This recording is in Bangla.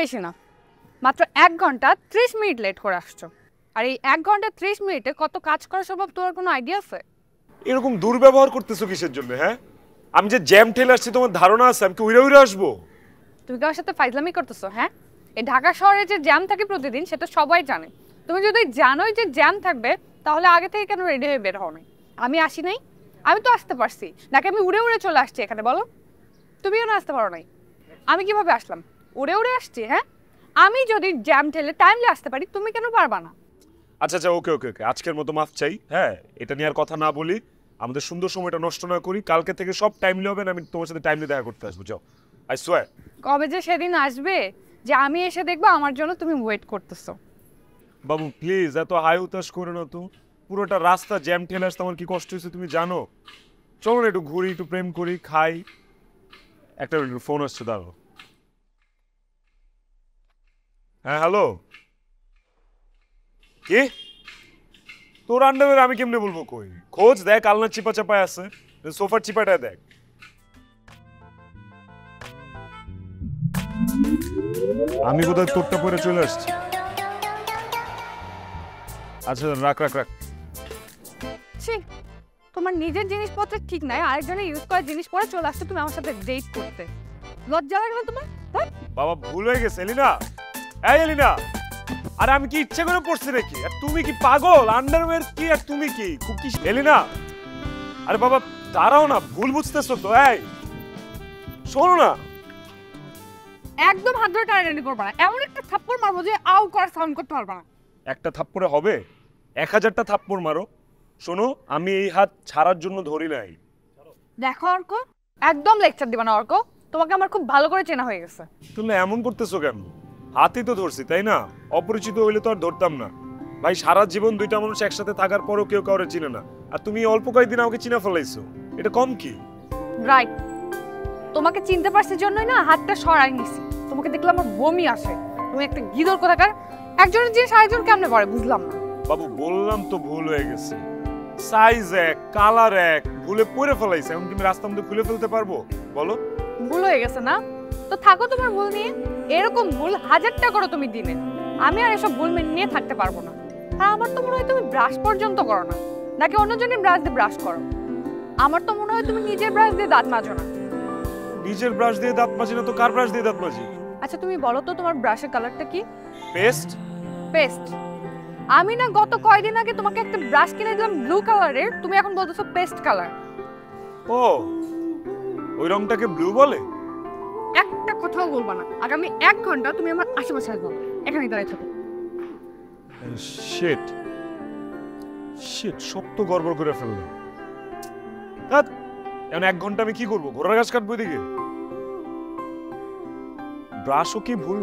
বেশি না, মাত্র 1 ঘন্টা 30 মিনিট লেট করে আসছো। আর এই 1 ঘন্টা 30 মিনিটে কত কাজ করা সম্ভব তোমার কোনো আইডিয়া আছে? এরকম দুর্ব্যবহার করতেছো কিসের জন্য? হ্যাঁ, আমি যে জ্যাম ঠেলে আসছি তোমার ধারণা আছে আমি কি উড়ে উড়ে আসবো? তুমি কি আমার সাথে ফাইজলামি করতেছো? হ্যাঁ, এই ঢাকা শহরে যে জ্যাম থাকে প্রতিদিন সেটা সবাই জানে। তুমি যদি জানোই যে জ্যাম থাকবে তাহলে আগে থেকে কেন রেডি হয়ে বের হও নাই? আমি আসি নাই? আমি তো আসতে পারছি নাকি আমি উড়ে উড়ে চলে আসছি এখানে? বলো, তুমি কেন আসতে পারো নাই? আমি কিভাবে আসলাম? উড়ে উড়ে আসছি। হ্যাঁ, আমি যদি জ্যাম ঠেলে টাইমলি আসতে পারি, তুমি কেন পারবা না? আচ্ছা আচ্ছা, ওকে ওকে ওকে, আজকের মতো মাফ চাই। হ্যাঁ, এটা নিয়ে আর কথা না বলি, আমাদের সুন্দর সময়টা নষ্ট না করি। কালকে থেকে সব টাইমলি হবে, আমি তোমার সাথে টাইমলি দেখা করতে আসবো। যাও, আই সোয়ার। কবে যে সেদিন আসবে যে আমি এসে দেখবো আমার জন্য তুমি ওয়েট করতেছো? বাবু প্লিজ এত হাই উতাস করে না তো। পুরোটা রাস্তা জ্যাম ঠেলে আসতে আমার কি কষ্ট হয়েছে তুমি জানো? চলো না একটু ঘুরি, একটু প্রেম করি, খাই। একটা ফোন আসছে, দাঁড়ো। হ্যাঁ হ্যালো, কি তোর আন্ডারওয়্যার আমি কেমনে বলবো? কই খোঁজ দেখ, আলনার চিপা চাপায় আছে, সোফার চিপাটা দেখ। আমি বোধহয় তোরটা পরে চলে আসছি। আচ্ছা রাখ রাখ রাখ। ছি, তোমার নিজের জিনিসপত্র ঠিক নাই, আরেকজনের ইউজ করা জিনিস পরে চলে আসছে তুমি আমার সাথে ডেট করতে। লজ্জা লাগে না তোমার? বাবা ভুল হয়ে গেছে এলিনা। এই এলিনা, আরে আমি কি ইচ্ছে করে পড়ছি নাকি? আর তুমি কি পাগল? আন্ডারওয়্যার কি আর তুমি কি কুকি এলিনা? আরে বাবা দাঁড়াও না, ভুল বুঝতেছো তো। এই শোনো না, একদম হাত ধরে টানাটানি করবা না, এমন একটা থাপ্পড় মারবো যে আউ করার সাউন্ড করতে পারবা না। একটা থাপ্পড়ে হবে? 1000টা থাপ্পড় মারো। শোনো, আমি এই হাত ছাড়ার জন্য ধরি নাই। দেখো অর্ক, একদম লেকচার দিবা না অর্ক, তোমাকে আমার খুব ভালো করে চেনা হয়ে গেছে। তুমি এমন করতেছো কেন? হাতই তো ধরছি তাই না? অপরিচিত হইলে তো আর ধরতাম না। ভাই সারা জীবন দুইটা মানুষ একসাথে থাকার পরও কেউ কাউরে চিনে না, আর তুমি অল্প কয়েকদিন আমাকে চিনা ফেলাইছো, এটা কম কি? রাইট, তোমাকে চিনতে পারছি জন্যই না হাতটা সরাই নিছি। তোমাকে দেখলে আমার বমি আসে, তুমি একটা গিদর কোথাকার। একজনের জিনিস আরেকজন কেমনে পড়ে বুঝলাম না। বাবু বললাম তো ভুল হয়ে গেছে, সাইজ এক কালার এক, ভুলে পরে ফেলাইছে। এখন তুমি রাস্তার মধ্যে খুলে ফেলতে পারবো বলো? ভুল হয়ে গেছে না, তো থাকো তোমার ভুল নিয়ে। এরকম ভুল 1000টা করো তুমি দিনে, আমি আর এসব ভুল নিয়ে থাকতে পারবো না। আর আমার তো মনে হয় তুমি ব্রাশ পর্যন্ত করো না, নাকি অন্যজনের ব্রাশ দিয়ে ব্রাশ করো? আমার তো মনে হয় তুমি নিজের ব্রাশ দিয়ে দাঁত মাজো না। নিজের ব্রাশ দিয়ে দাঁত মাজি না তো কার ব্রাশ দিয়ে দাঁত মাজি? আচ্ছা তুমি বলো তো তোমার ব্রাশের কালারটা কি? পেস্ট। পেস্ট? আমি না গত কয়দিন আগে তোমাকে একটা ব্রাশ কিনে দিলাম ব্লু কালারের, তুমি এখন বলতেছো পেস্ট কালার। ও, ওই রংটাকে ব্লু বলে? একটা কথাও বলবা না, আগামী 1 ঘন্টা তুমি আমার আশেপাশে আসবে, এখানেই দাঁড়িয়ে থাকো। শিট শিট, সব তো গড়বড় করে ফেললাম। এখন 1 ঘন্টা আমি কি করবো? ঘোড়ার ঘাস কাটবো এদিকে? ব্রাশও কি ভুল?